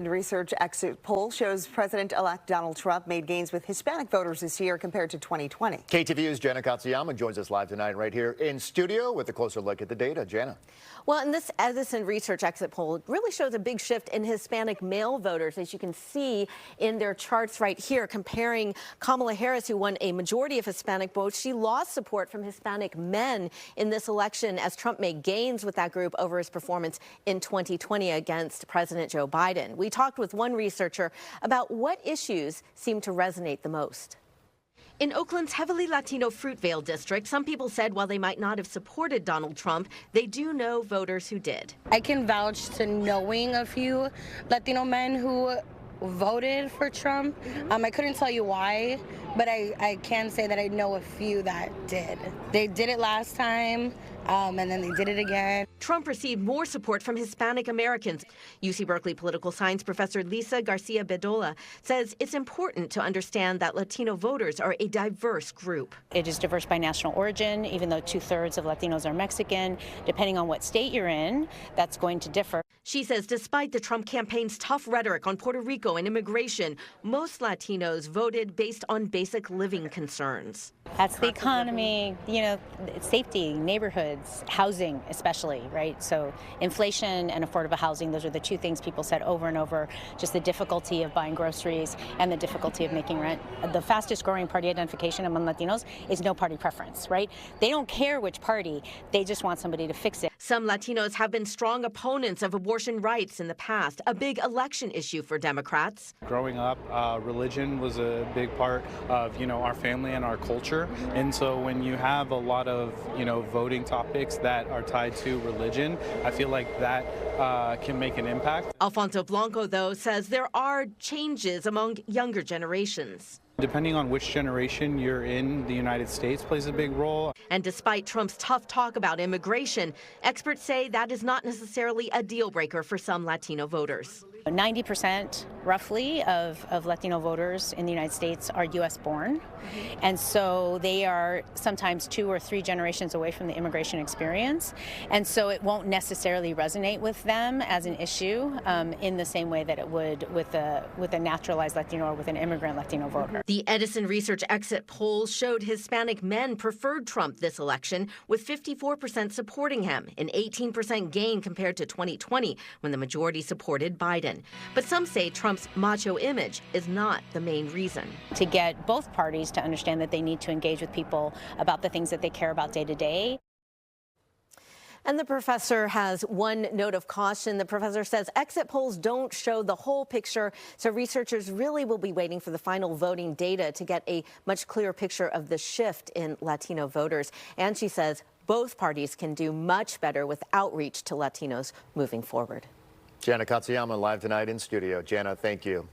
The research exit poll shows President-elect Donald Trump made gains with Hispanic voters this year compared to 2020. KTVU's Jana Katsuyama joins us live tonight right here in studio with a closer look at the data. Jana. Well, and this Edison Research exit poll really shows a big shift in Hispanic male voters, as you can see in their charts right here, comparing Kamala Harris, who won a majority of Hispanic votes. She lost support from Hispanic men in this election as Trump made gains with that group over his performance in 2020 against President Joe Biden. We talked with one researcher about what issues seem to resonate the most. In Oakland's heavily Latino Fruitvale district, some people said while they might not have supported Donald Trump, they do know voters who did. I can vouch to knowing a few Latino men who voted for Trump. I couldn't tell you why, but I can say that I know a few that did. They did it last time, and then they did it again. Trump received more support from Hispanic Americans. UC Berkeley political science professor Lisa Garcia Bedolla says it's important to understand that Latino voters are a diverse group. It is diverse by national origin, even though 2/3 of Latinos are Mexican. Depending on what state you're in, that's going to differ. She says despite the Trump campaign's tough rhetoric on Puerto Rico and immigration, most Latinos voted based on basic living concerns. That's the economy, safety, neighborhoods, housing especially, right? So inflation and affordable housing, those are the two things people said over and over, just the difficulty of buying groceries and the difficulty of making rent. The fastest growing party identification among Latinos is no party preference, right? They don't care which party, they just want somebody to fix it. Some Latinos have been strong opponents of abortion rights in the past, a big election issue for Democrats. Growing up, religion was a big part of, our family and our culture. And so when you have a lot of, voting topics that are tied to religion, I feel like that can make an impact. Alfonso Blanco, though, says there are changes among younger generations. Depending on which generation you're in, the United States plays a big role. And despite Trump's tough talk about immigration, experts say that is not necessarily a deal breaker for some Latino voters. 90% roughly of Latino voters in the United States are U.S. born. And so they are sometimes 2 or 3 generations away from the immigration experience. And so it won't necessarily resonate with them as an issue in the same way that it would with a naturalized Latino or with an immigrant Latino voter. The Edison Research exit poll showed Hispanic men preferred Trump this election, with 54% supporting him, an 18% gain compared to 2020, when the majority supported Biden. But some say Trump's macho image is not the main reason. To get both parties to understand that they need to engage with people about the things that they care about day to day. And the professor has one note of caution. The professor says exit polls don't show the whole picture, so researchers really will be waiting for the final voting data to get a much clearer picture of the shift in Latino voters. And she says both parties can do much better with outreach to Latinos moving forward. Jana Katsuyama live tonight in studio. Jana, thank you.